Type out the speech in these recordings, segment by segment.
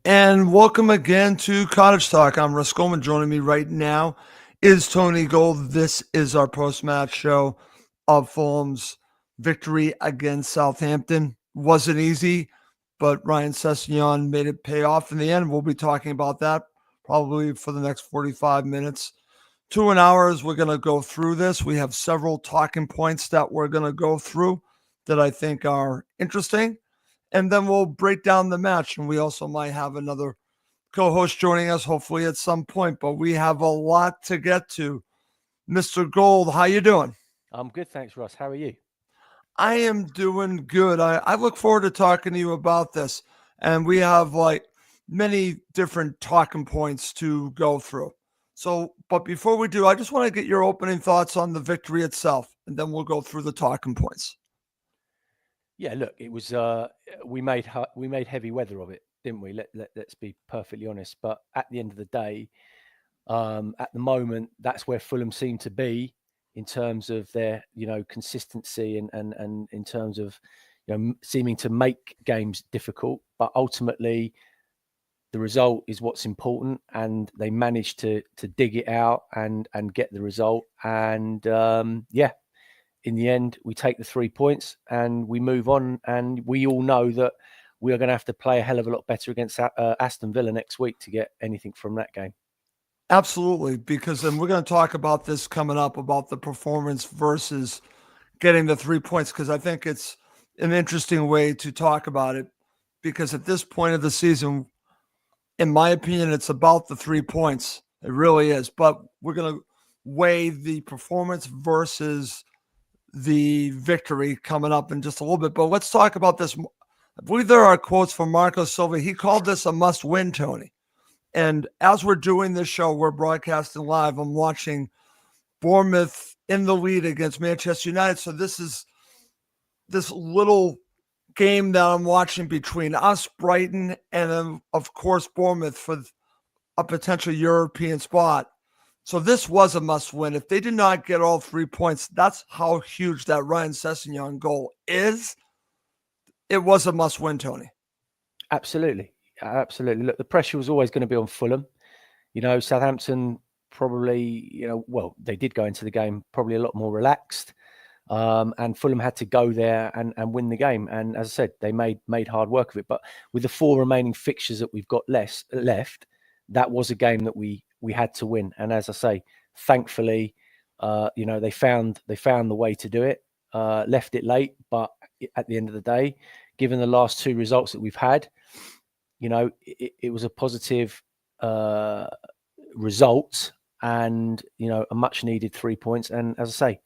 And welcome again to Cottage Talk. I'm Russ Coleman. Joining me right now is Tony Gold. This is our post-match show of Fulham's victory against Southampton. Wasn't easy, but Ryan Sessegnon made it pay off in the end. We'll be talking about that probably for the next 45 minutes. 2 hours, we're going to go through this. We have several talking points that we're going to go through that I think are interesting, and then we'll break down the match. And we also might have another co-host joining us, hopefully at some point. But we have a lot to get to. Mr. Gold, how you doing? I'm good, thanks, Russ. How are you? I am doing good. I look forward to talking to you about this. And we have like many different talking points to go through. So, but before we do, I just want to get your opening thoughts on the victory itself, and then we'll go through the talking points. Yeah, look, it was we made heavy weather of it, didn't we? Let's be perfectly honest. But at the end of the day, at the moment, that's where Fulham seem to be in terms of their consistency and in terms of seeming to make games difficult. But ultimately, the result is what's important, and they managed to dig it out and get the result. And yeah, in the end, we take the 3 points and we move on. And we all know that we are going to have to play a hell of a lot better against Aston Villa next week to get anything from that game. Absolutely, because then we're going to talk about this coming up about the performance versus getting the 3 points, because I think it's an interesting way to talk about it. Because at this point of the season, in my opinion, it's about the 3 points. It really is. But we're going to weigh the performance versus the victory coming up in just a little bit. But let's talk about this. I believe there are quotes from Marco Silva. He called this a must win, Tony. And as we're doing this show, we're broadcasting live. I'm watching Bournemouth in the lead against Manchester United. So this is this little game that I'm watching between us, Brighton, and then, of course, Bournemouth for a potential European spot. So this was a must win. If they did not get all 3 points, that's how huge that Ryan Sessegnon goal is. It was a must win, Tony. Absolutely. Absolutely. Look, the pressure was always going to be on Fulham. Southampton probably, well, they did go into the game probably a lot more relaxed. And Fulham had to go there and win the game. And as I said, they made hard work of it. But with the 4 remaining fixtures that we've got left, that was a game that we had to win. And as I say, thankfully, they found the way to do it. Left it late, but at the end of the day, given the last two results that we've had, it was a positive result and a much needed 3 points. And as I say,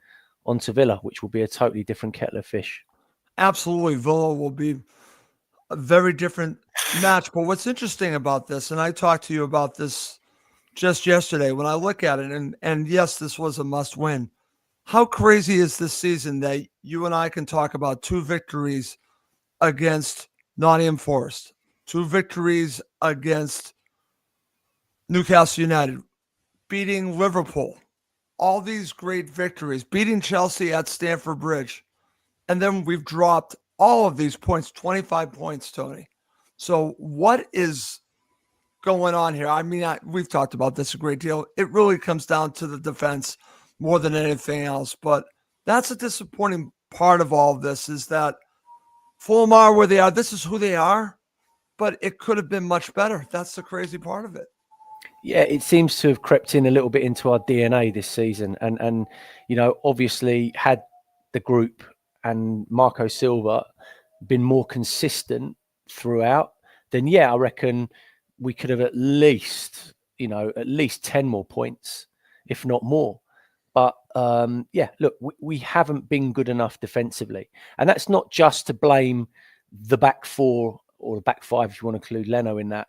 on to Villa, which will be a totally different kettle of fish. Absolutely. Villa will be a very different match. But what's interesting about this, and I talked to you about this just yesterday, when I look at it, and yes, this was a must win. How crazy is this season that you and I can talk about two victories against Nottingham Forest, two victories against Newcastle United, beating Liverpool, all these great victories, beating Chelsea at Stamford Bridge. And then we've dropped all of these points, 25 points, Tony. So what is going on here? I mean, we've talked about this a great deal. It really comes down to the defense more than anything else. But that's a disappointing part of all of this, is that Fulham are where they are. This is who they are, but it could have been much better. That's the crazy part of it. Yeah, it seems to have crept in a little bit into our DNA this season. And obviously, had the group and Marco Silva been more consistent throughout, then yeah, I reckon we could have at least 10 more points, if not more. But yeah, look, we haven't been good enough defensively. And that's not just to blame the back four or the back five, if you want to include Leno in that.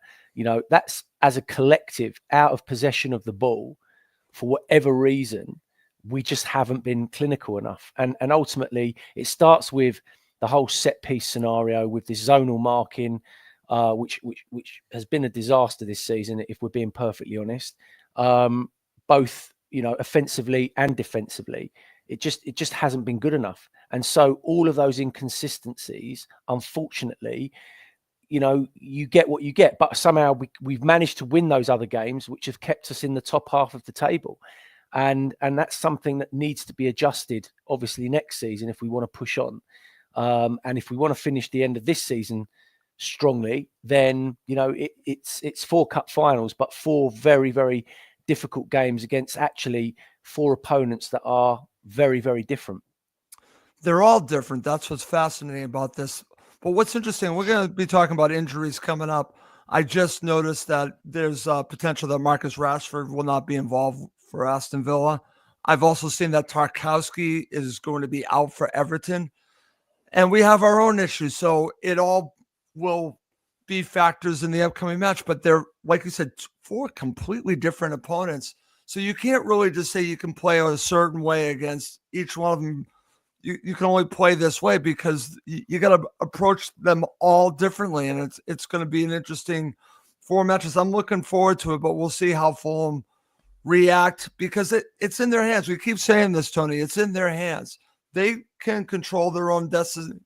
That's as a collective out of possession of the ball for whatever reason. We just haven't been clinical enough. And ultimately, it starts with the whole set piece scenario with this zonal marking, which has been a disaster this season, if we're being perfectly honest. Both offensively and defensively, it just hasn't been good enough. And so all of those inconsistencies, unfortunately, you get what you get. But somehow we've managed to win those other games, which have kept us in the top half of the table. And that's something that needs to be adjusted, obviously, next season if we want to push on. And if we want to finish the end of this season strongly, then, it's 4 cup finals, but 4 very, very difficult games against actually 4 opponents that are very, very different. They're all different. That's what's fascinating about this. But what's interesting, we're going to be talking about injuries coming up. I just noticed that there's potential that Marcus Rashford will not be involved for Aston Villa. I've also seen that Tarkowski is going to be out for Everton. And we have our own issues. So it all will be factors in the upcoming match. But they're, like you said, 4 completely different opponents. So you can't really just say you can play a certain way against each one of them. You can only play this way because you got to approach them all differently. And it's going to be an interesting 4 matches. I'm looking forward to it, but we'll see how Fulham react because it's in their hands. We keep saying this, Tony. It's in their hands. They can control their own destiny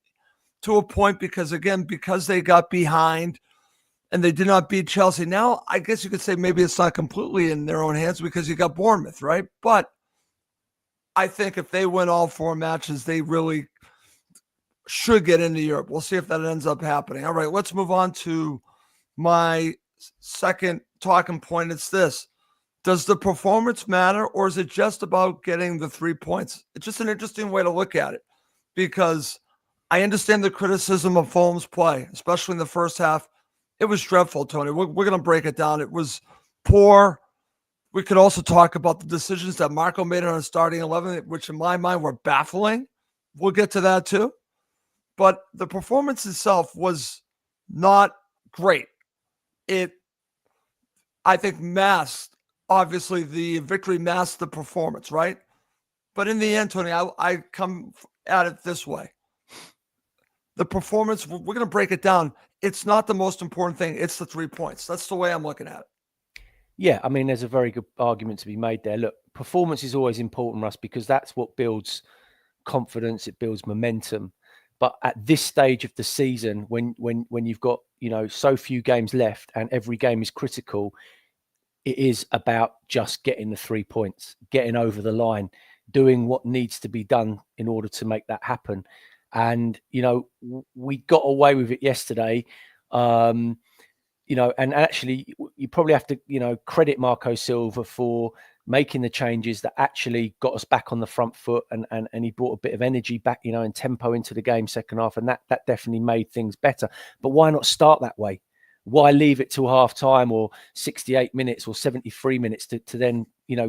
to a point because they got behind and they did not beat Chelsea. Now, I guess you could say maybe it's not completely in their own hands because you got Bournemouth, right? But I think if they win all 4 matches, they really should get into Europe. We'll see if that ends up happening. All right, let's move on to my second talking point. It's this. Does the performance matter, or is it just about getting the 3 points? It's just an interesting way to look at it because I understand the criticism of Fulham's play, especially in the first half. It was dreadful, Tony. We're going to break it down. It was poor. We could also talk about the decisions that Marco made on a starting 11, which in my mind were baffling. We'll get to that too. But the performance itself was not great. I think, obviously, the victory masked the performance, right? But in the end, Tony, I come at it this way. The performance, we're going to break it down. It's not the most important thing. It's the 3 points. That's the way I'm looking at it. Yeah, I mean, there's a very good argument to be made there. Look, performance is always important, Russ, because that's what builds confidence. It builds momentum. But at this stage of the season, when you've got, so few games left and every game is critical, it is about just getting the 3 points, getting over the line, doing what needs to be done in order to make that happen. And, we got away with it yesterday. And actually you probably have to, credit Marco Silva for making the changes that actually got us back on the front foot and he brought a bit of energy back, and tempo into the game second half. And that definitely made things better. But why not start that way? Why leave it till half time or 68 minutes or 73 minutes to then,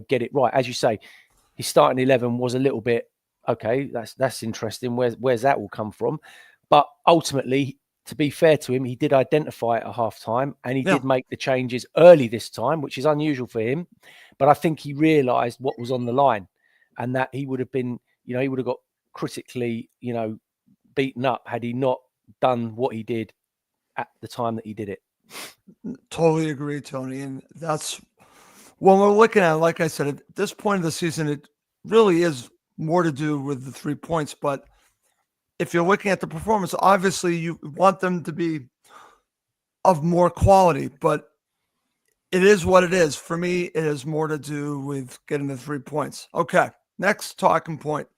get it right? As you say, his starting 11 was a little bit, okay, that's interesting. Where's that all come from? But ultimately, to be fair to him, he did identify it at half time and he did make the changes early this time, which is unusual for him. But I think he realised what was on the line and that he would have been, he would have got critically, beaten up had he not done what he did at the time that he did it. Totally agree, Tony. And that's when we're looking at it, like I said, at this point of the season, it really is more to do with the 3 points. But if you're looking at the performance, obviously you want them to be of more quality, but it is what it is. For me, it has more to do with getting the 3 points. Okay, next talking point.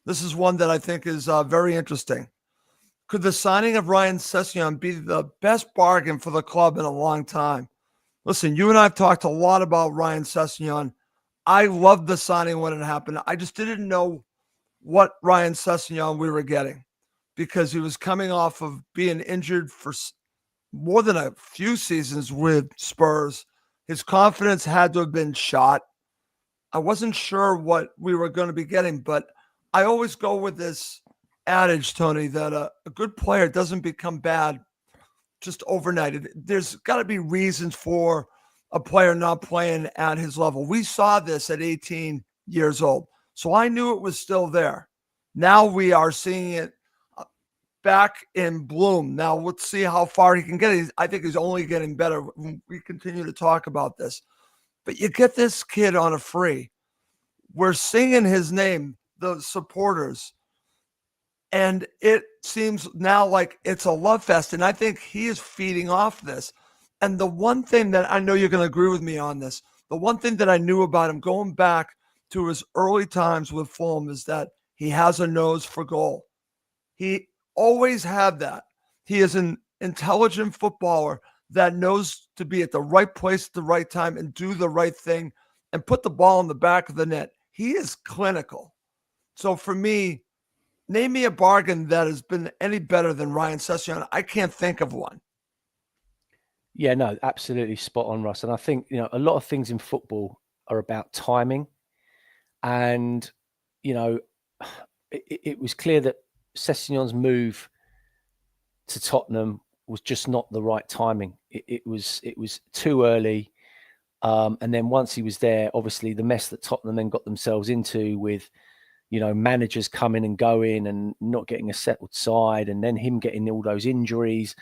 This is one that I think is very interesting. Could the signing of Ryan Sessegnon be the best bargain for the club in a long time? Listen, you and I have talked a lot about Ryan Sessegnon. I loved the signing when it happened. I just didn't know what Ryan Sessegnon we were getting because he was coming off of being injured for more than a few seasons with Spurs. His confidence had to have been shot. I wasn't sure what we were going to be getting, but I always go with this adage, Tony, that a good player doesn't become bad just overnight. There's got to be reasons for a player not playing at his level. We saw this at 18 years old, so I knew it was still there. Now we are seeing it back in bloom. Now let's see how far he can get. I think he's only getting better. We continue to talk about this, but you get this kid on a free. We're singing his name, the supporters, And it seems now like it's a love fest. And I think he is feeding off this. And the one thing that I know you're going to agree with me on this, the one thing that I knew about him going back to his early times with Fulham is that he has a nose for goal. He always had that. He is an intelligent footballer that knows to be at the right place at the right time and do the right thing and put the ball in the back of the net. He is clinical. So for me, name me a bargain that has been any better than Ryan Sessegnon. I can't think of one. Yeah, no, absolutely spot on, Russ. And I think, a lot of things in football are about timing. And, it was clear that Sessegnon's move to Tottenham was just not the right timing. It was too early. And then once he was there, obviously the mess that Tottenham then got themselves into with, managers coming and going and not getting a settled side, and then him getting all those injuries,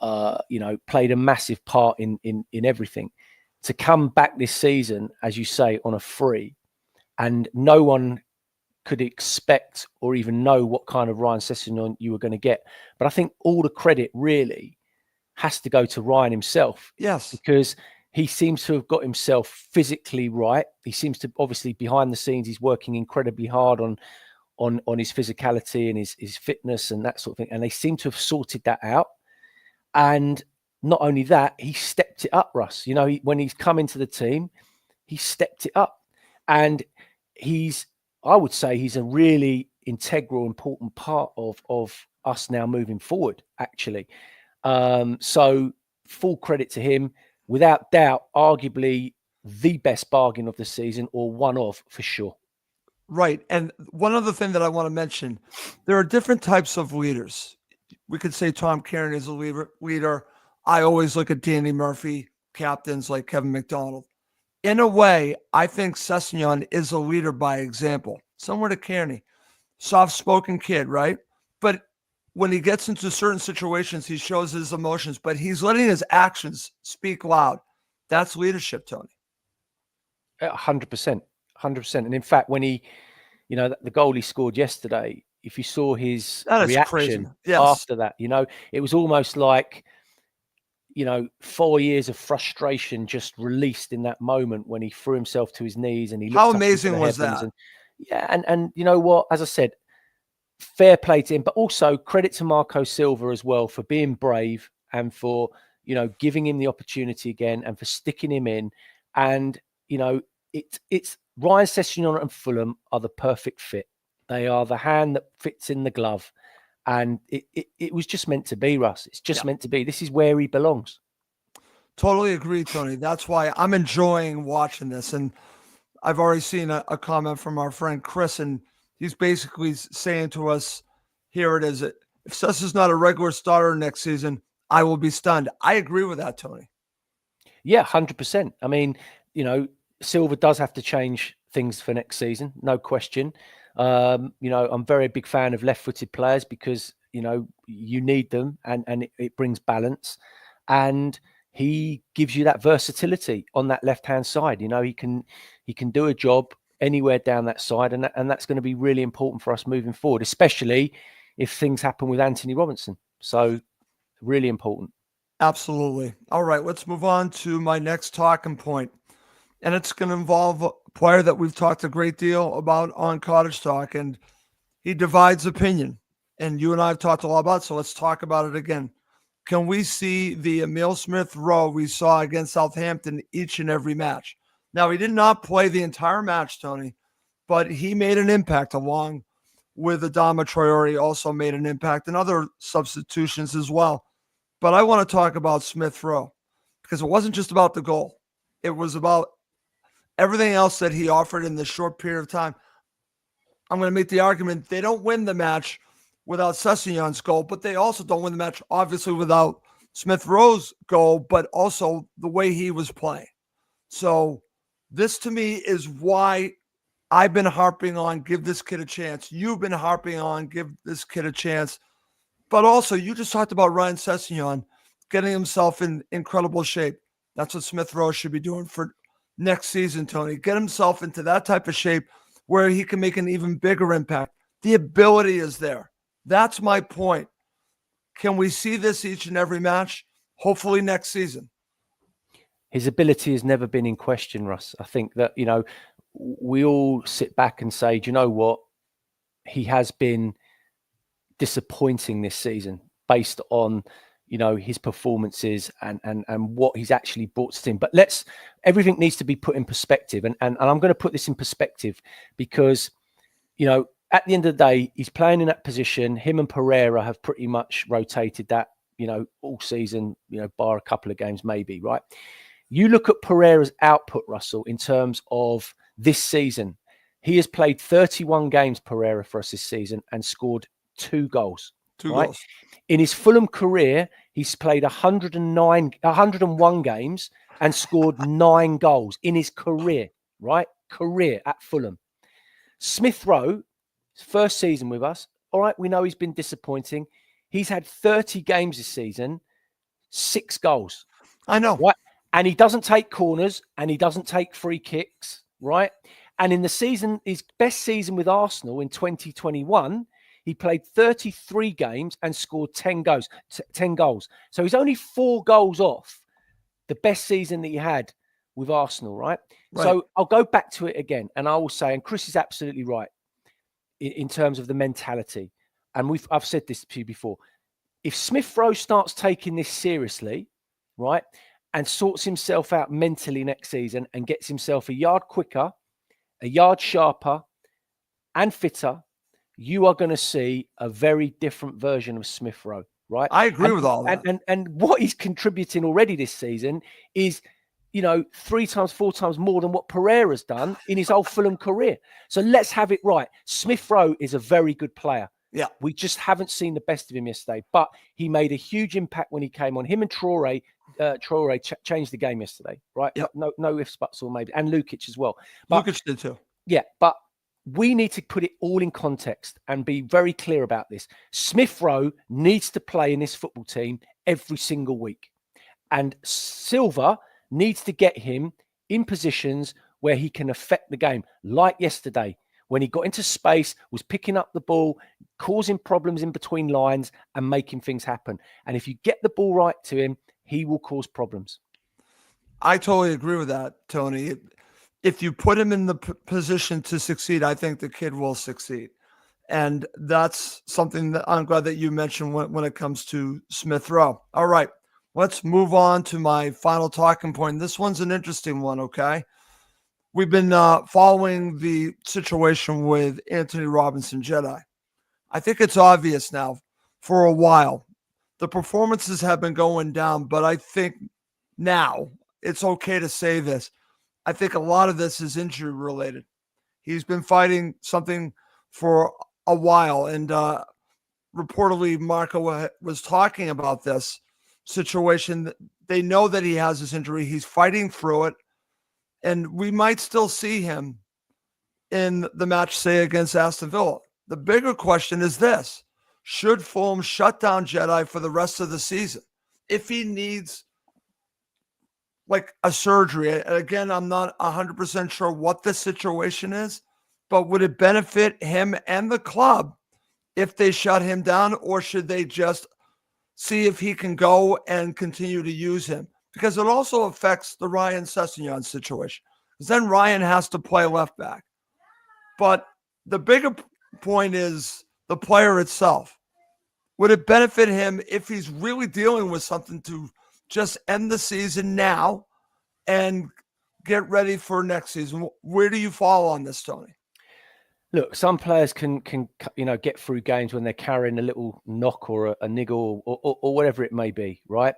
played a massive part in everything. To come back this season, as you say, on a free, and no one could expect or even know what kind of Ryan Sessegnon you were going to get. But I think all the credit really has to go to Ryan himself. Yes. Because he seems to have got himself physically right. He seems to, obviously, behind the scenes, he's working incredibly hard on his physicality and his fitness and that sort of thing. And they seem to have sorted that out. And not only that, he stepped it up, Russ. When he's come into the team, he stepped it up. And I would say he's a really integral, important part of us now moving forward, actually. So full credit to him. Without doubt, arguably the best bargain of the season, or one of, for sure. Right. And one other thing that I want to mention, there are different types of leaders. We could say Tom Cairn is a leader. I always look at Danny Murphy, captains like Kevin McDonald. In a way, I think Sessegnon is a leader by example. Similar to Kearney, soft-spoken kid, right? But when he gets into certain situations, he shows his emotions, but he's letting his actions speak loud. That's leadership, Tony. 100%. 100%. And in fact, when he, the goal he scored yesterday, if you saw his reaction after that, it was almost like, 4 years of frustration just released in that moment when he threw himself to his knees and he looked. How amazing was that? And you know what? As I said, fair play to him, but also credit to Marco Silva as well for being brave and for, giving him the opportunity again and for sticking him in. And, it's Ryan Sessegnon and Fulham are the perfect fit. They are the hand that fits in the glove. And it was just meant to be, Russ. It's just meant to be. This is where he belongs. Totally agree, Tony. That's why I'm enjoying watching this. And I've already seen a comment from our friend Chris, and he's basically saying to us, here it is. If Sess is not a regular starter next season, I will be stunned. I agree with that, Tony. Yeah, 100%. I mean, Silva does have to change things for next season, no question. I'm very big fan of left-footed players because, you need them and it brings balance. And he gives you that versatility on that left-hand side. He can do a job anywhere down that side, and that's going to be really important for us moving forward, especially if things happen with Anthony Robinson. So really important. Absolutely. All right, let's move on to my next talking point. And it's going to involve a player that we've talked a great deal about on Cottage Talk, and he divides opinion. And you and I have talked a lot about it, so let's talk about it again. Can we see the Emile Smith-Rowe we saw against Southampton each and every match? Now, he did not play the entire match, Tony, but he made an impact along with Adama Traore, also made an impact, and other substitutions as well. But I want to talk about Smith-Rowe because it wasn't just about the goal. It was about everything else that he offered in this short period of time. I'm going to make the argument they don't win the match without Sessegnon's goal, but they also don't win the match, obviously, without Smith-Rowe's goal, but also the way he was playing. So this, to me, is why I've been harping on give this kid a chance. You've been harping on give this kid a chance. But also, you just talked about Ryan Sessegnon getting himself in incredible shape. That's what Smith-Rowe should be doing for next season, Tony. Get himself into that type of shape where he can make an even bigger impact. The ability is there. That's my point. Can we see this each and every match? Hopefully next season. His ability has never been in question, Russ. I think that, we all sit back and say, do you know what? He has been disappointing this season based on, his performances and what he's actually brought to the team. But everything needs to be put in perspective. And I'm going to put this in perspective because, at the end of the day, he's playing in that position. Him and Pereira have pretty much rotated that, all season, bar a couple of games, maybe, right? You look at Pereira's output, Russell, in terms of this season. He has played 31 games, Pereira, for us this season and scored 2 goals. Two right? goals. In his Fulham career, he's played 101 games and scored 9 goals in his career, right? Career at Fulham. Smith Rowe, his first season with us. All right, we know he's been disappointing. He's had 30 games this season, 6 goals. I know. Right? And he doesn't take corners and he doesn't take free kicks, right? And in the season, his best season with Arsenal in 2021, he played 33 games and scored 10 goals. 10 goals. So he's only 4 goals off the best season that he had with Arsenal, right? So I'll go back to it again, and I will say, and Chris is absolutely right in terms of the mentality. And I've said this to you before. If Smith Rowe starts taking this seriously, right, and sorts himself out mentally next season and gets himself a yard quicker, a yard sharper, and fitter, you are going to see a very different version of Smith Rowe, right? I agree with all that. And what he's contributing already this season is, 3 times, 4 times more than what Pereira's done in his whole Fulham career. So let's have it right. Smith Rowe is a very good player. Yeah. We just haven't seen the best of him yesterday, but he made a huge impact when he came on. Him and Traore changed the game yesterday, right? Yep. No ifs, buts, or maybe. And Lukic as well. But, Lukic did too. Yeah, but we need to put it all in context and be very clear about this. Smith Rowe needs to play in this football team every single week. And Silva needs to get him in positions where he can affect the game, like yesterday, when he got into space, was picking up the ball, causing problems in between lines and making things happen. And if you get the ball right to him, he will cause problems. I totally agree with that, Tony. If you put him in the position to succeed, I think the kid will succeed. And that's something that I'm glad that you mentioned when it comes to Smith Rowe. All right, let's move on to my final talking point. This one's an interesting one, okay? We've been following the situation with Anthony Robinson Jedi. I think it's obvious now for a while. The performances have been going down, but I think now it's okay to say this. I think a lot of this is injury related. He's been fighting something for a while, and reportedly Marco was talking about this situation. They know that he has this injury. He's fighting through it, and we might still see him in the match, say, against Aston Villa. The bigger question is this: should Fulham shut down Jedi for the rest of the season if he needs like a surgery? Again, I'm not 100% sure what the situation is, but would it benefit him and the club if they shut him down, or should they just see if he can go and continue to use him? Because it also affects the Ryan Sessegnon situation, because then Ryan has to play left back. But the bigger point is the player itself. Would it benefit him if he's really dealing with something to just end the season now and get ready for next season? Where do you fall on this, Tony? Look, some players can get through games when they're carrying a little knock or a niggle or whatever it may be, right?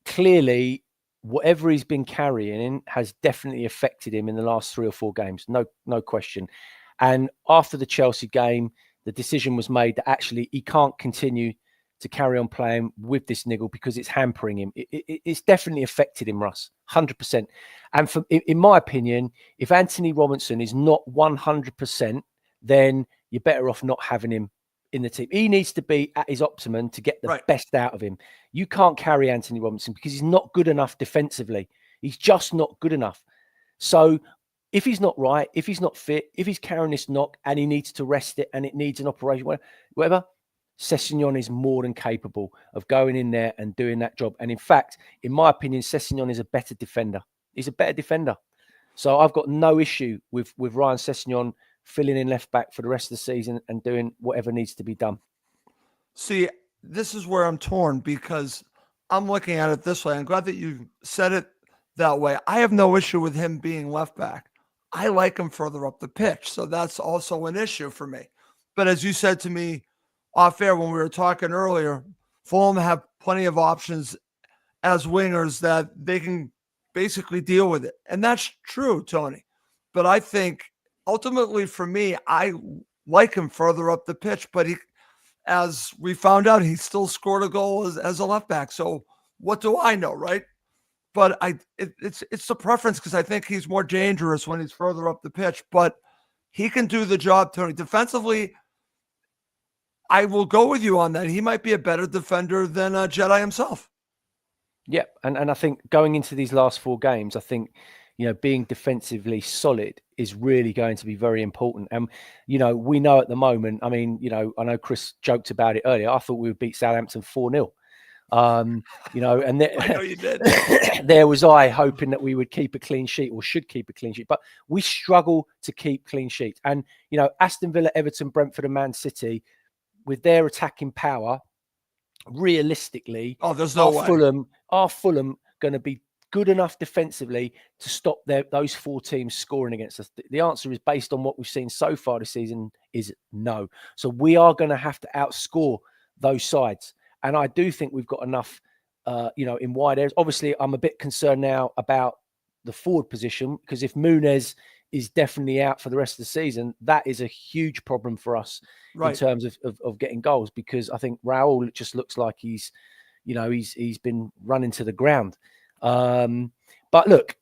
Clearly, whatever he's been carrying has definitely affected him in the last 3 or 4 games. No question. And after the Chelsea game, the decision was made that actually he can't continue to carry on playing with this niggle because it's hampering him. It's definitely affected him, Russ, 100%. And in my opinion, if Anthony Robinson is not 100%, then you're better off not having him in the team. He needs to be at his optimum to get the best out of him. You can't carry Anthony Robinson because he's not good enough defensively. He's just not good enough. So if he's not right, if he's not fit, if he's carrying this knock and he needs to rest it and it needs an operation, whatever, Sessegnon is more than capable of going in there and doing that job. And in fact, in my opinion, Sessegnon is a better defender. He's a better defender. So I've got no issue with Ryan Sessegnon filling in left back for the rest of the season and doing whatever needs to be done. See, this is where I'm torn because I'm looking at it this way. I'm glad that you said it that way. I have no issue with him being left back. I like him further up the pitch. So that's also an issue for me. But as you said to me off air when we were talking earlier, Fulham have plenty of options as wingers that they can basically deal with it. And that's true, Tony. But I think ultimately for me, I like him further up the pitch, but as we found out, he still scored a goal as a left back. So what do I know, right? But it's the preference because I think he's more dangerous when he's further up the pitch. But he can do the job, Tony. Defensively, I will go with you on that. He might be a better defender than Jedi himself. Yeah, and I think going into these last 4 games, I think, being defensively solid is really going to be very important. And, we know at the moment, I mean, I know Chris joked about it earlier. I thought we would beat Southampton 4-0. And I know you did. there was I hoping that we would keep a clean sheet or should keep a clean sheet, but we struggle to keep clean sheets. And, Aston Villa, Everton, Brentford and Man City, with their attacking power, realistically, there's no way. Fulham going to be good enough defensively to stop those 4 teams scoring against us? The answer is, based on what we've seen so far this season, is no. So we are going to have to outscore those sides. And I do think we've got enough, in wide areas. Obviously, I'm a bit concerned now about the forward position, because if Muniz is definitely out for the rest of the season, that is a huge problem for us in terms of getting goals, because I think Raul just looks like he's been running to the ground. But look,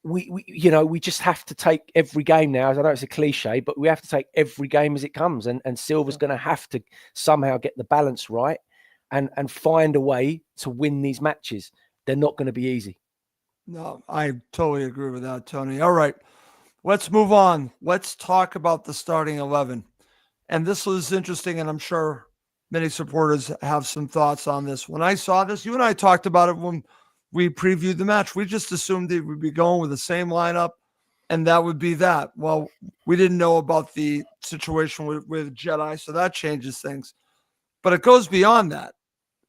we just have to take every game now. I know it's a cliche, but we have to take every game as it comes. And Silva's going to have to somehow get the balance right and find a way to win these matches. They're not going to be easy. No, I totally agree with that, Tony. All right, let's move on. Let's talk about the starting 11. And this was interesting, and I'm sure many supporters have some thoughts on this. When I saw this, you and I talked about it when we previewed the match. We just assumed they would be going with the same lineup, and that would be that. Well, we didn't know about the situation with Jedi, so that changes things. But it goes beyond that.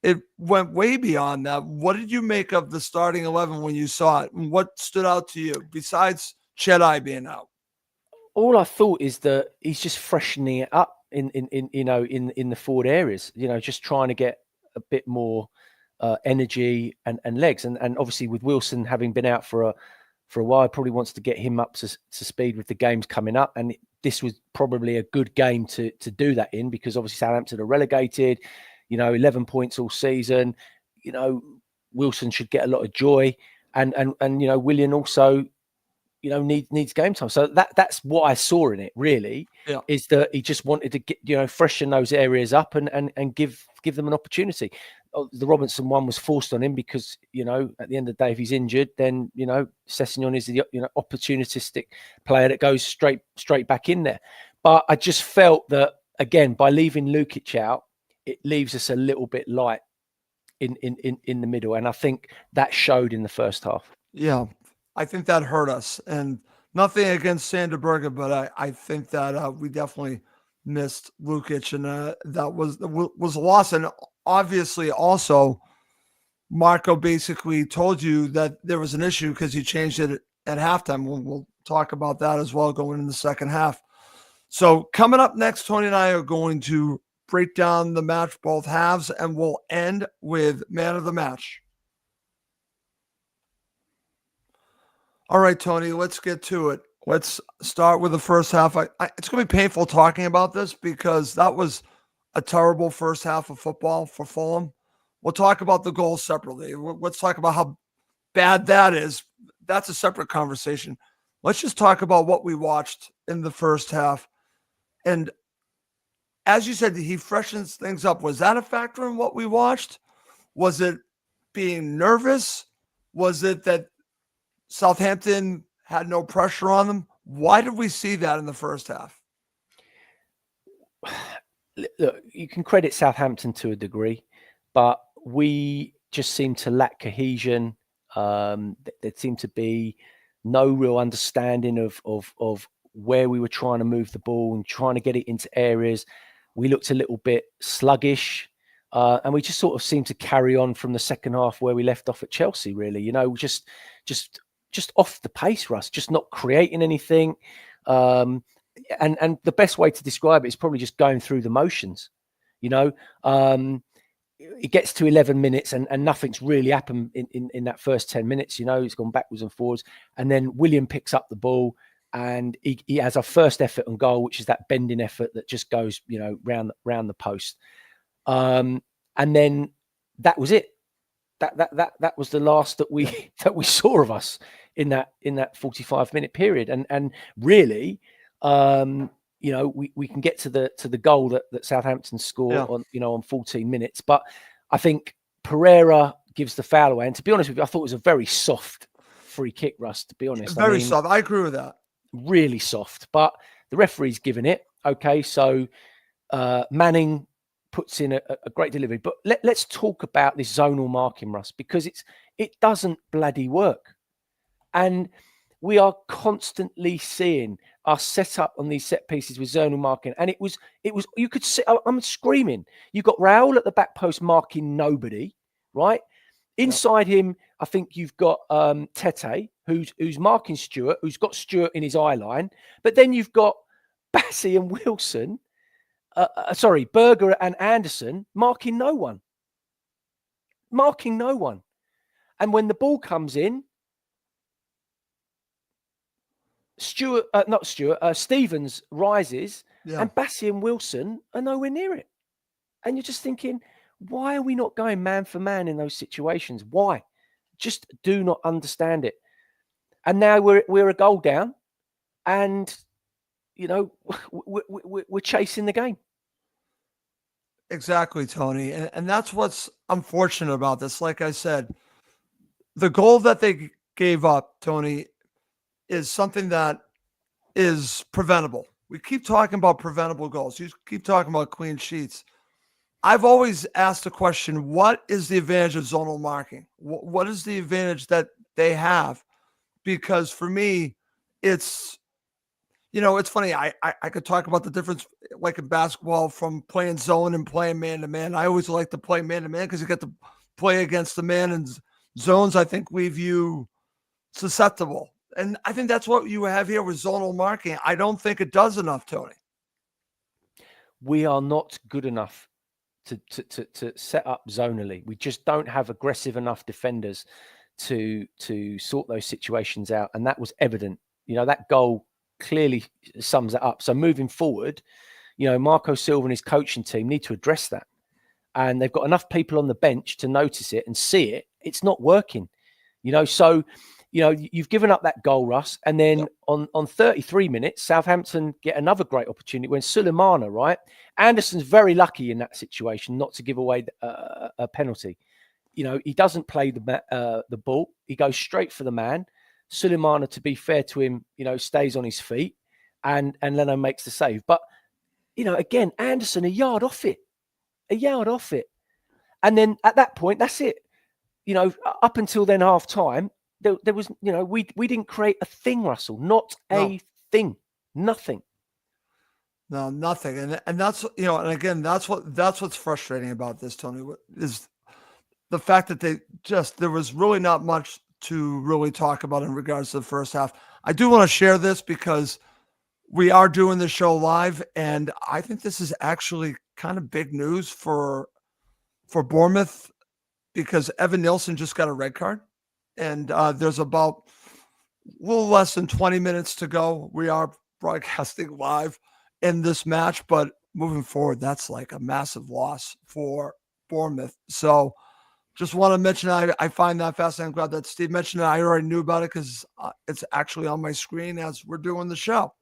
It went way beyond that. What did you make of the starting 11 when you saw it? And what stood out to you besides Jedi being out? All I thought is that he's just freshening it up in the forward areas, just trying to get a bit more energy and legs. And obviously with Wilson having been out for a while, probably wants to get him up to speed with the games coming up. And this was probably a good game to do that in, because obviously Southampton are relegated, 11 points all season. Wilson should get a lot of joy. And Willian also, needs game time. So that's what I saw in it, really, is that he just wanted to get, freshen those areas up and give them an opportunity. The Robinson one was forced on him because, at the end of the day, if he's injured, then, Sessegnon is the opportunistic player that goes straight back in there. But I just felt that, again, by leaving Lukic out, it leaves us a little bit light in the middle. And I think that showed in the first half. Yeah, I think that hurt us. And nothing against Sanderberger, but I think that we definitely missed Lukic, and that was a loss. And obviously also Marco basically told you that there was an issue because he changed it at halftime. We'll talk about that as well going in the second half. So coming up next, Tony and I are going to break down the match, both halves, and we'll end with man of the match. All right, Tony, let's get to it. Let's start with the first half. It's going to be painful talking about this because that was a terrible first half of football for Fulham. We'll talk about the goals separately. Let's talk about how bad that is. That's a separate conversation. Let's just talk about what we watched in the first half. And as you said, he freshens things up. Was that a factor in what we watched? Was it being nervous? Was it that Southampton had no pressure on them? Why did we see that in the first half? look, you can credit Southampton to a degree, but we just seem to lack cohesion. There seemed to be no real understanding of where we were trying to move the ball and trying to get it into areas. We looked a little bit sluggish, and we just sort of seemed to carry on from the second half where we left off at Chelsea. Really, just off the pace, Russ, just not creating anything. And the best way to describe it is probably just going through the motions. It gets to 11 minutes and nothing's really happened in that first 10 minutes. It's gone backwards and forwards. And then William picks up the ball and he has a first effort on goal, which is that bending effort that just goes, round the post. And then that was it. That was the last that we saw of us in that 45-minute period. And really, we can get to the goal that Southampton scored on 14 minutes. But I think Pereira gives the foul away. And to be honest with you, I thought it was a very soft free kick, Russ, to be honest. Very soft. I agree with that. Really soft. But the referee's given it. Okay, so Manning puts in a great delivery. But let's talk about this zonal marking, Russ, because it doesn't bloody work. And we are constantly seeing us set up on these set pieces with zonal marking. And it was, you could see, I'm screaming. You've got Raul at the back post marking nobody, right? Inside him, I think you've got Tete, who's marking Stewart, who's got Stewart in his eye line. But then you've got Bassey and Wilson, Berger and Anderson marking no one. And when the ball comes in, Stevens rises and Bassey and Wilson are nowhere near it. And you're just thinking, why are we not going man for man in those situations? Why? Just do not understand it. And now we're a goal down and, we're chasing the game. Exactly, Tony. And that's what's unfortunate about this. Like I said, the goal that they gave up, Tony, is something that is preventable. We keep talking about preventable goals. You keep talking about clean sheets. I've always asked the question, what is the advantage of zonal marking? What is the advantage that they have? Because for me, it's funny. I could talk about the difference, like in basketball, from playing zone and playing man-to-man. I always like to play man-to-man because you get to play against the man, and zones I think leave you susceptible. And I think that's what you have here with zonal marking. I don't think it does enough, Tony. We are not good enough to set up zonally. We just don't have aggressive enough defenders to sort those situations out. And that was evident. That goal clearly sums it up. So moving forward, Marco Silva and his coaching team need to address that. And they've got enough people on the bench to notice it and see it. It's not working. So you've given up that goal, Russ, and then on 33 minutes, Southampton get another great opportunity when Sulemana, right? Anderson's very lucky in that situation not to give away a penalty. He doesn't play the ball. He goes straight for the man. Sulemana, to be fair to him, stays on his feet, and Leno makes the save. But, again, Anderson a yard off it. And then at that point, that's it. Up until then, half time, there was, we didn't create a thing, Russell, not a thing, nothing. No, nothing. And that's, and again, that's what's frustrating about this, Tony, is the fact that there was really not much to really talk about in regards to the first half. I do want to share this because we are doing the show live, and I think this is actually kind of big news for Bournemouth because Evan Nilsson just got a red card. And there's about a little less than 20 minutes to go. We are broadcasting live in this match, but moving forward, that's like a massive loss for Bournemouth. So just want to mention, I find that fascinating. I'm glad that Steve mentioned it. I already knew about it because it's actually on my screen as we're doing the show.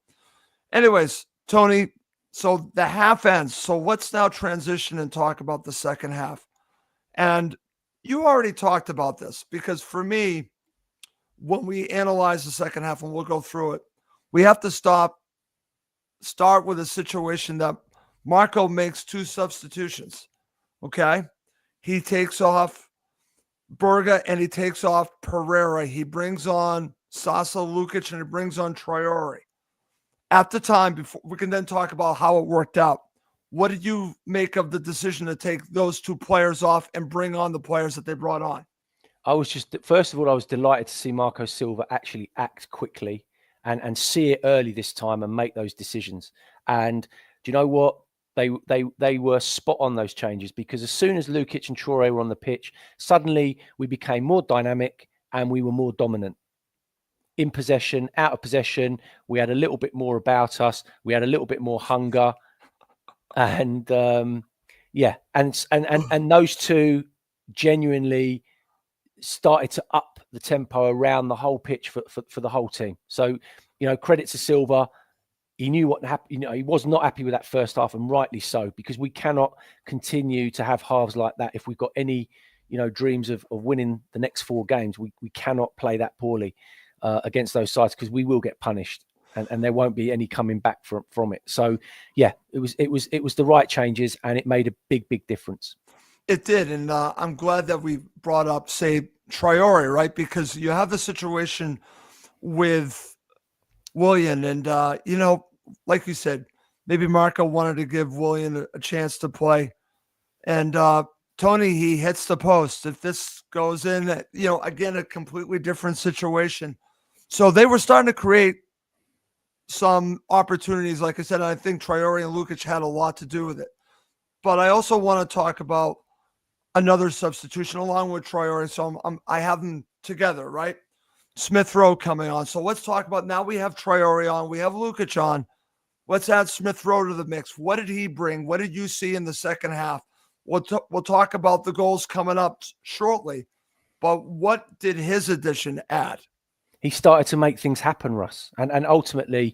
Anyways, Tony, so the half ends. So let's now transition and talk about the second half. And you already talked about this because for me, when we analyze the second half, and we'll go through it, we have to start with a situation that Marco makes 2 substitutions. Okay. He takes off Berga and he takes off Pereira. He brings on Sasa Lukic and he brings on Traore. At the time, before we can then talk about how it worked out. What did you make of the decision to take those 2 players off and bring on the players that they brought on? I was just, first of all, I was delighted to see Marco Silva actually act quickly and see it early this time and make those decisions. And do you know what? They were spot on, those changes, because as soon as Lukic and Traore were on the pitch, suddenly we became more dynamic and we were more dominant. In possession, out of possession, we had a little bit more about us. We had a little bit more hunger. And yeah, and those 2 genuinely started to up the tempo around the whole pitch for the whole team. So, credit to Silva. He knew what happened. He was not happy with that first half, and rightly so, because we cannot continue to have halves like that. If we've got any, dreams of winning the next 4 games, we cannot play that poorly against those sides, because we will get punished, and there won't be any coming back from it. So, yeah, it was the right changes, and it made a big difference. It did, and I'm glad that we brought up, say, Traore, right? Because you have the situation with Willian, and like you said, maybe Marco wanted to give Willian a chance to play, and Tony, he hits the post. If this goes in, again, a completely different situation. So they were starting to create some opportunities, like I said. I think Traore and Lukic had a lot to do with it, but I also want to talk about another substitution along with Traore. So I have them together, right? Smith Rowe coming on. So let's talk about, now we have Traore on, we have Lukic on. Let's add Smith Rowe to the mix. What did he bring? What did you see in the second half? We'll talk about the goals coming up shortly, but what did his addition add? He started to make things happen, Russ. And ultimately,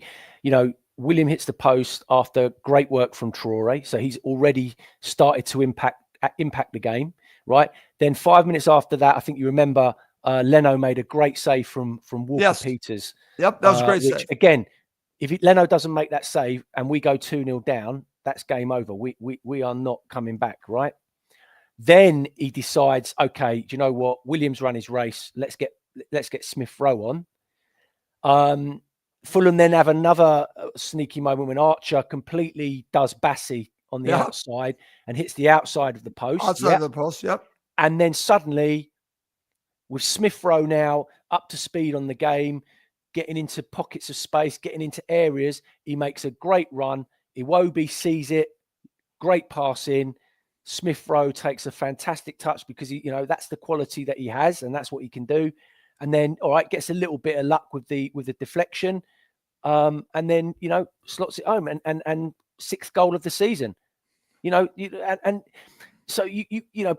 William hits the post after great work from Traore. So he's already started to impact the game, right? Then 5 minutes after that, I think you remember, Leno made a great save from Walker Peters. Yep, that was a great save. Again, if Leno doesn't make that save and we go 2-0 down, that's game over. We are not coming back, right? Then he decides, okay, do you know what? Williams run his race. Let's get Smith Rowe on. Fulham then have another sneaky moment when Archer completely does Bassi on the outside and hits the outside of the post. Outside of the post, yep. And then suddenly, with Smith Rowe now up to speed on the game, getting into pockets of space, getting into areas, he makes a great run. Iwobi sees it, great pass in. Smith Rowe takes a fantastic touch because that's the quality that he has, and that's what he can do. And then, all right, gets a little bit of luck with the deflection, and then slots it home, and 6th goal of the season. And so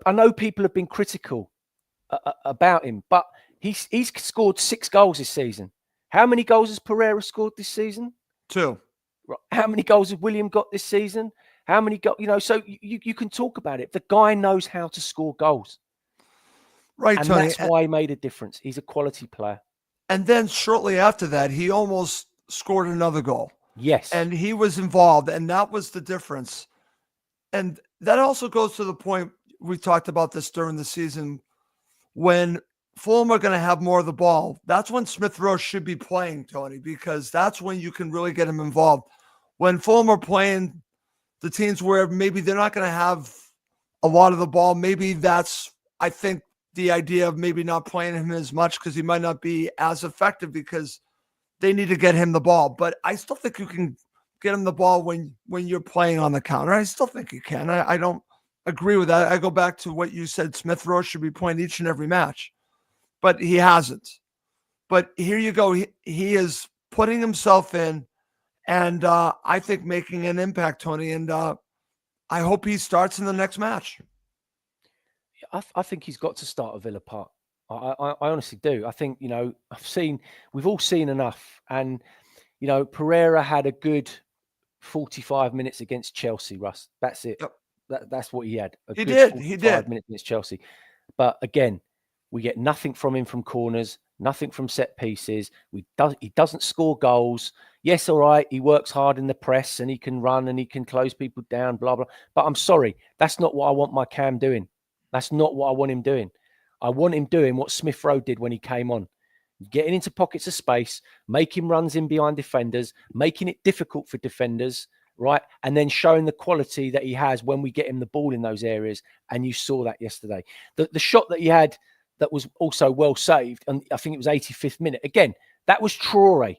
I know people have been critical about him, but he's scored 6 goals this season. How many goals has Pereira scored this season? 2. Right. How many goals has William got this season? How many so you can talk about it. The guy knows how to score goals. Right, and Tony. That's why he made a difference. He's a quality player. And then shortly after that, he almost scored another goal. Yes. And he was involved, and that was the difference. And that also goes to the point, we talked about this during the season, when Fulham are going to have more of the ball. That's when Smith Rowe should be playing, Tony, because that's when you can really get him involved. When Fulham are playing the teams where maybe they're not going to have a lot of the ball, maybe that's, I think, the idea of maybe not playing him as much because he might not be as effective because they need to get him the ball. But I still think you can get him the ball when you're playing on the counter. I still think you can. I don't agree with that. I go back to what you said. Smith Rowe should be playing each and every match, but he hasn't. But here you go. He is putting himself in, and I think making an impact, Tony. And I hope he starts in the next match. I think he's got to start at Villa Park. I honestly do. I think, we've all seen enough. And, Pereira had a good 45 minutes against Chelsea, Russ. That's it. Yep. That's what he had. He did. 45 minutes against Chelsea. But again, we get nothing from him from corners, nothing from set pieces. He doesn't score goals. Yes, all right, he works hard in the press and he can run and he can close people down, blah, blah. But I'm sorry, that's not what I want my Cam doing. That's not what I want him doing. I want him doing what Smith Rowe did when he came on, getting into pockets of space, making runs in behind defenders, making it difficult for defenders, right? And then showing the quality that he has when we get him the ball in those areas. And you saw that yesterday. The shot that he had that was also well saved, and I think it was 85th minute. Again, that was Traore.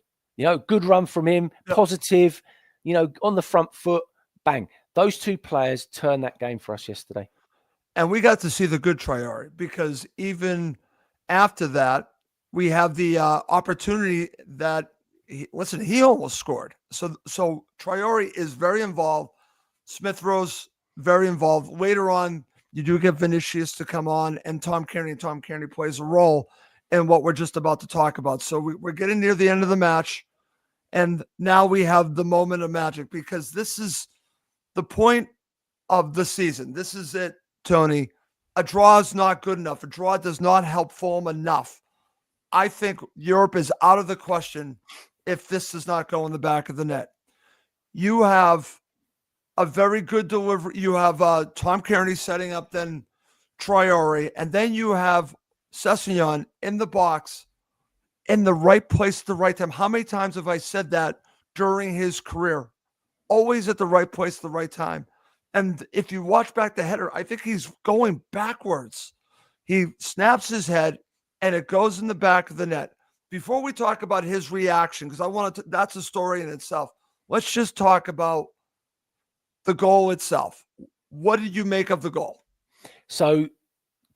Good run from him, positive, on the front foot, bang. Those two players turned that game for us yesterday. And we got to see the good Traore, because even after that, we have the opportunity that, he almost scored. So Traore is very involved. Smith Rowe's very involved. Later on, you do get Vinicius to come on, and Tom Kearney. Tom Kearney plays a role in what we're just about to talk about. So we're getting near the end of the match. And now we have the moment of magic, because this is the point of the season. This is it, Tony. A draw is not good enough. A draw does not help Fulham enough. I think Europe is out of the question if this does not go in the back of the net. You have a very good delivery. You have Tom Kearney setting up then Traore, and then you have Sessegnon in the box, in the right place at the right time. How many times have I said that during his career? Always at the right place at the right time. And if you watch back the header, I think he's going backwards. He snaps his head and it goes in the back of the net. Before we talk about his reaction, because that's a story in itself, let's just talk about the goal itself. What did you make of the goal? So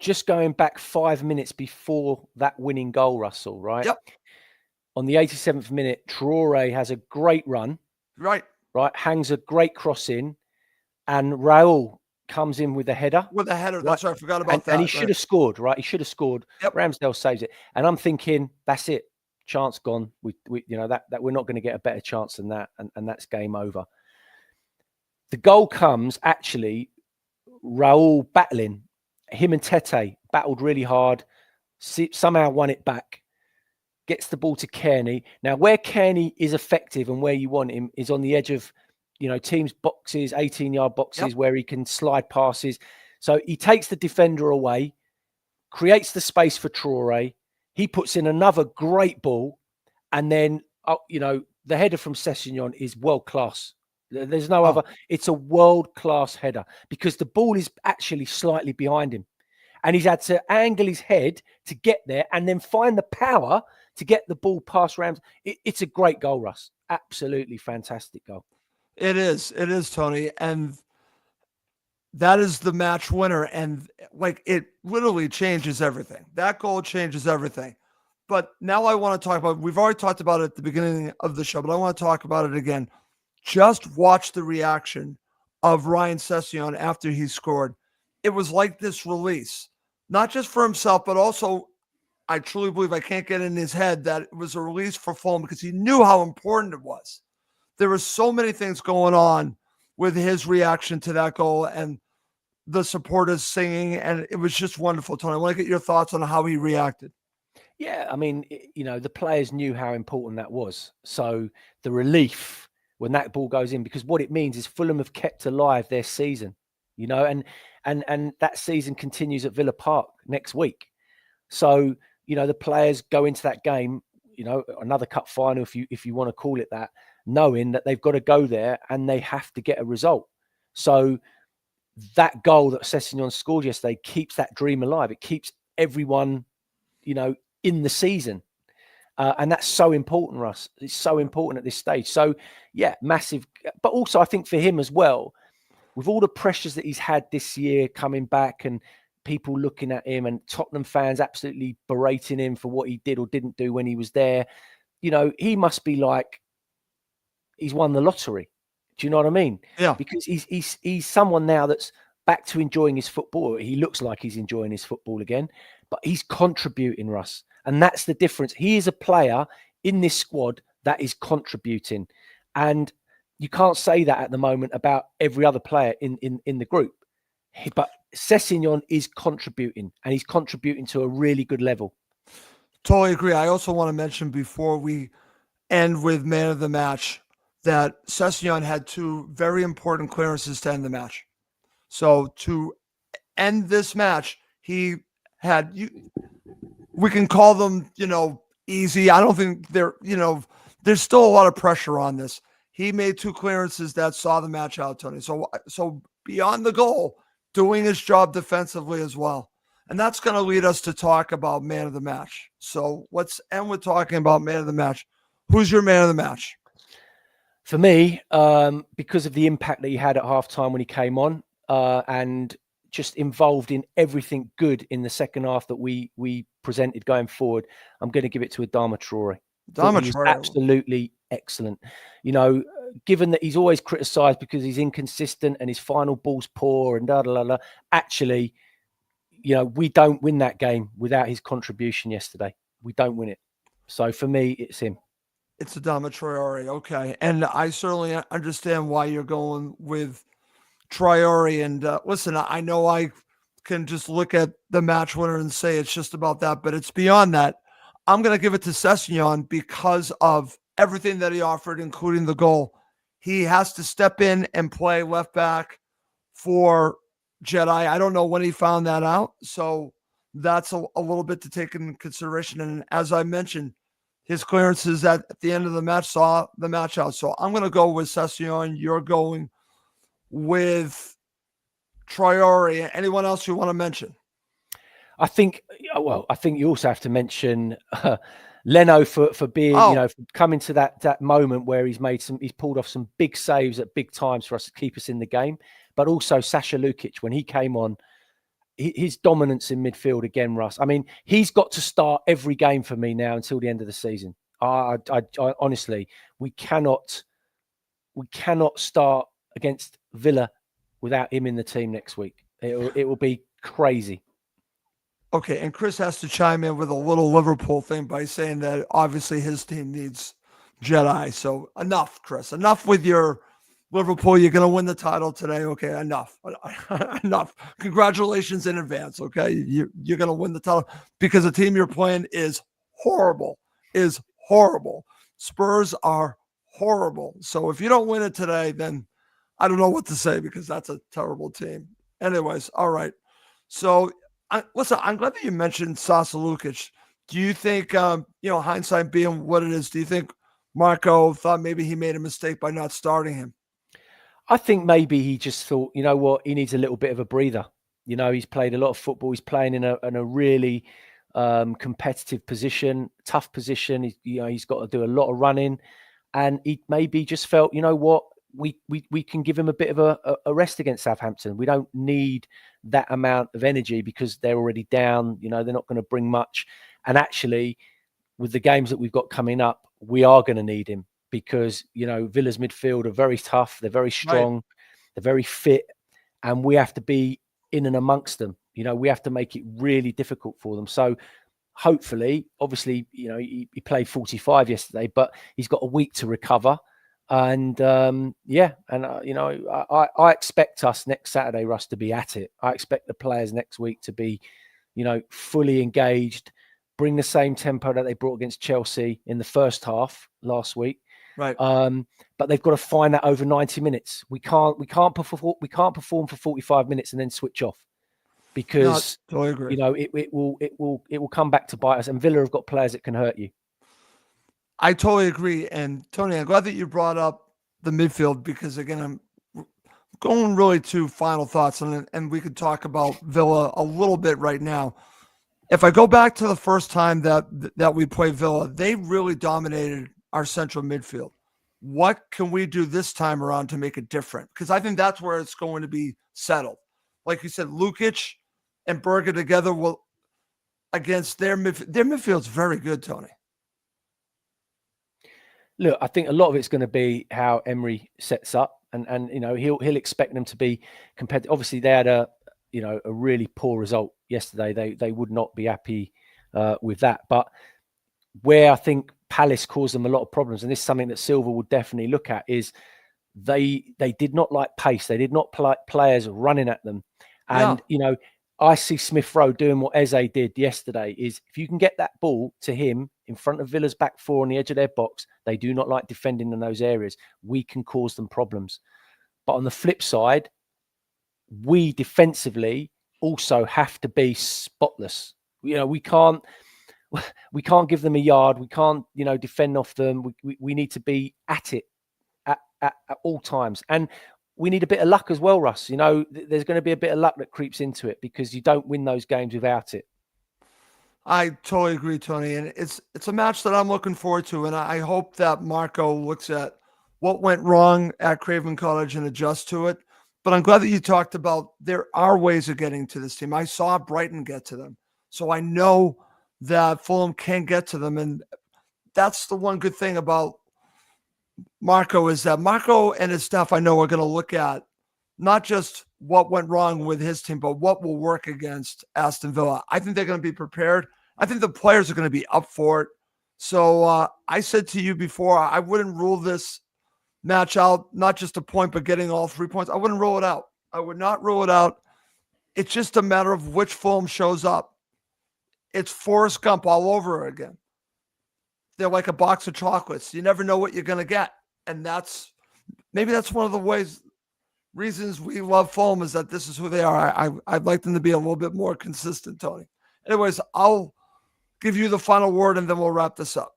just going back 5 minutes before that winning goal, Russell, right? Yep. On the 87th minute, Traore has a great run. Right. Hangs a great cross in, and Raul comes in with a header. With a header, right? That's right. I forgot about that. And he should have scored, right? He should have scored. Yep. Ramsdale saves it. And I'm thinking, that's it. Chance gone. We that we're not going to get a better chance than that, and that's game over. The goal comes, actually, Raul battling. Him and Tete battled really hard, somehow won it back, gets the ball to Kearney. Now, where Kearney is effective and where you want him is on the edge of, teams' boxes, 18-yard boxes, where he can slide passes. So he takes the defender away, creates the space for Traore. He puts in another great ball. And then, the header from Sessegnon is world-class. There's no other. It's a world-class header, because the ball is actually slightly behind him. And he's had to angle his head to get there and then find the power to get the ball past Rams. It's a great goal, Russ. Absolutely fantastic goal. It is, Tony. And that is the match winner. And it literally changes everything. That goal changes everything. But now I want to talk about, we've already talked about it at the beginning of the show, but I want to talk about it again. Just watch the reaction of Ryan Sessegnon after he scored. It was like this release, not just for himself, but also, I truly believe, I can't get in his head, that it was a release for Fulham, because he knew how important it was. There were so many things going on with his reaction to that goal and the supporters singing, and it was just wonderful. Tony, I want to get your thoughts on how he reacted. Yeah, I mean, the players knew how important that was. So the relief when that ball goes in, because what it means is Fulham have kept alive their season, and that season continues at Villa Park next week. So, the players go into that game, another cup final, if you want to call it that, knowing that they've got to go there and they have to get a result. So that goal that Sessegnon scored yesterday keeps that dream alive. It keeps everyone, in the season. And that's so important, Russ. It's so important at this stage. So, yeah, massive. But also, I think for him as well, with all the pressures that he's had this year coming back and people looking at him and Tottenham fans absolutely berating him for what he did or didn't do when he was there, he must be like, he's won the lottery. Do you know what I mean? Yeah. Because he's someone now that's back to enjoying his football. He looks like he's enjoying his football again, but he's contributing, Russ. And that's the difference. He is a player in this squad that is contributing. And you can't say that at the moment about every other player in the group. But Sessegnon is contributing, and he's contributing to a really good level. Totally agree. I also want to mention, before we end with man of the match that Sessegnon had two very important clearances to end the match. So to end this match, he had we can call them, easy. I don't think there's still a lot of pressure on this. He made two clearances that saw the match out, Tony. So beyond the goal, doing his job defensively as well. And that's going to lead us to talk about man of the match. So let's end with talking about man of the match. Who's your man of the match? For me, because of the impact that he had at halftime when he came on, and just involved in everything good in the second half that we presented going forward, I'm going to give it to Adama Traore. He was absolutely excellent. Given that he's always criticised because he's inconsistent and his final ball's poor and actually, we don't win that game without his contribution yesterday. We don't win it. So for me, it's him. It's Adama Traore. Okay. And I certainly understand why you're going with Traore. And listen, I know I can just look at the match winner and say it's just about that, but it's beyond that. I'm going to give it to Sessegnon because of everything that he offered, including the goal. He has to step in and play left back for Jedi. I don't know when he found that out. So that's a little bit to take into consideration. And as I mentioned, his clearances at the end of the match saw the match out. So I'm going to go with Sessegnon. You're going with Traore. Anyone else you want to mention? I think you also have to mention Leno for being, for coming to that moment where he's pulled off some big saves at big times for us to keep us in the game. But also Sasha Lukic, when he came on, his dominance in midfield again, Russ. I mean, he's got to start every game for me now until the end of the season. I honestly, we cannot start against Villa without him in the team next week. It will be crazy. Okay, and Chris has to chime in with a little Liverpool thing by saying that obviously his team needs Jedi. So enough, Chris. Enough with your Liverpool. You're going to win the title today. Okay, enough. Enough. Congratulations in advance, okay? You're going to win the title because the team you're playing is horrible. Spurs are horrible. So if you don't win it today, then I don't know what to say because that's a terrible team. Anyways, all right. So listen, I'm glad that you mentioned Sasa Lukic. Do you think, hindsight being what it is, do you think Marco thought maybe he made a mistake by not starting him? I think maybe he just thought, you know what, he needs a little bit of a breather. He's played a lot of football. He's playing in a really competitive position, tough position. He's got to do a lot of running, and he maybe just felt, you know what, we can give him a bit of a rest against Southampton. We don't need that amount of energy because they're already down. They're not going to bring much. And actually, with the games that we've got coming up, we are going to need him because, Villa's midfield are very tough. They're very strong. Right. They're very fit. And we have to be in and amongst them. We have to make it really difficult for them. So hopefully, obviously, he played 45 yesterday, but he's got a week to recover. And I expect us next Saturday, Russ, to be at it. I expect the players next week to be, fully engaged, bring the same tempo that they brought against Chelsea in the first half last week. Right. But they've got to find that over 90 minutes. We can't perform for 45 minutes and then switch off because totally agree. It will come back to bite us. And Villa have got players that can hurt you. I totally agree. And Tony, I'm glad that you brought up the midfield because, again, I'm going really to final thoughts and we could talk about Villa a little bit right now. If I go back to the first time that we played Villa, they really dominated our central midfield. What can we do this time around to make it different? Because I think that's where it's going to be settled. Like you said, Lukic and Berger together will against their midfield's very good, Tony. Look, I think a lot of it's going to be how Emery sets up, and he'll expect them to be competitive. Obviously, they had a really poor result yesterday. They would not be happy with that. But where I think Palace caused them a lot of problems, and this is something that Silva would definitely look at, is they did not like pace. They did not like players running at them. And I see Smith Rowe doing what Eze did yesterday. Is if you can get that ball to him in front of Villa's back four on the edge of their box. They do not like defending in those areas. We can cause them problems. But on the flip side, we defensively also have to be spotless. We can't give them a yard. We can't, defend off them. We need to be at it at all times. And we need a bit of luck as well, Russ. There's going to be a bit of luck that creeps into it because you don't win those games without it. I totally agree, Tony. And it's a match that I'm looking forward to. And I hope that Marco looks at what went wrong at Craven Cottage and adjusts to it. But I'm glad that you talked about there are ways of getting to this team. I saw Brighton get to them. So I know that Fulham can get to them. And that's the one good thing about Marco is that Marco and his staff, I know, are going to look at not just what went wrong with his team, but what will work against Aston Villa. I think they're going to be prepared. I think the players are going to be up for it. So I said to you before, I wouldn't rule this match out, not just a point, but getting all 3 points. I wouldn't rule it out. I would not rule it out. It's just a matter of which Fulham shows up. It's Forrest Gump all over again. They're like a box of chocolates. You never know what you're going to get. And maybe that's one of the reasons we love Fulham is that this is who they are. I'd like them to be a little bit more consistent, Tony. Anyways, I'll give you the final word and then we'll wrap this up.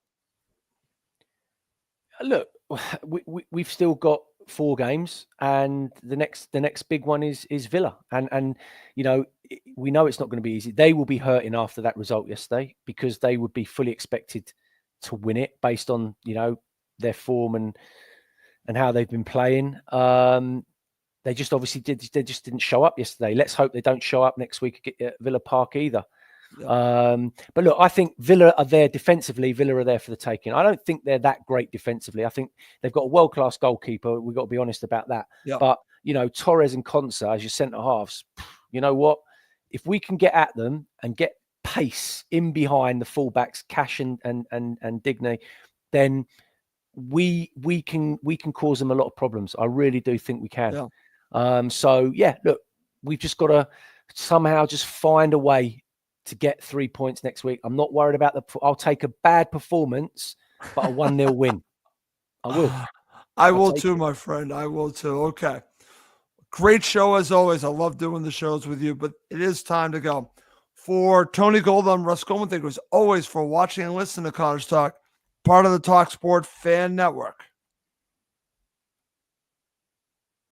Look, we've still got 4 games, and the next big one is Villa, and we know it's not going to be easy. They will be hurting after that result yesterday because they would be fully expected to win it based on their form and how they've been playing. They just obviously didn't show up yesterday. Let's hope they don't show up next week at Villa Park either. Yeah. But look, I think Villa are there defensively. Villa are there for the taking. I don't think they're that great defensively. I think they've got a world-class goalkeeper. We've got to be honest about that. Yeah. But, Torres and Konsa as your centre-halves, you know what? If we can get at them and get pace in behind the fullbacks, Cash and Digne, then we can cause them a lot of problems. I really do think we can. Yeah. Look, we've just got to somehow just find a way to get 3 points next week. I'm not worried about I'll take a bad performance, but a 1-0 win. I will. I will too, my friend. I will too. Okay. Great show as always. I love doing the shows with you, but it is time to go. For Tony Gold, I'm Russ Goldman. Thank you as always for watching and listening to Cottage Talk, part of the Talk Sport Fan Network.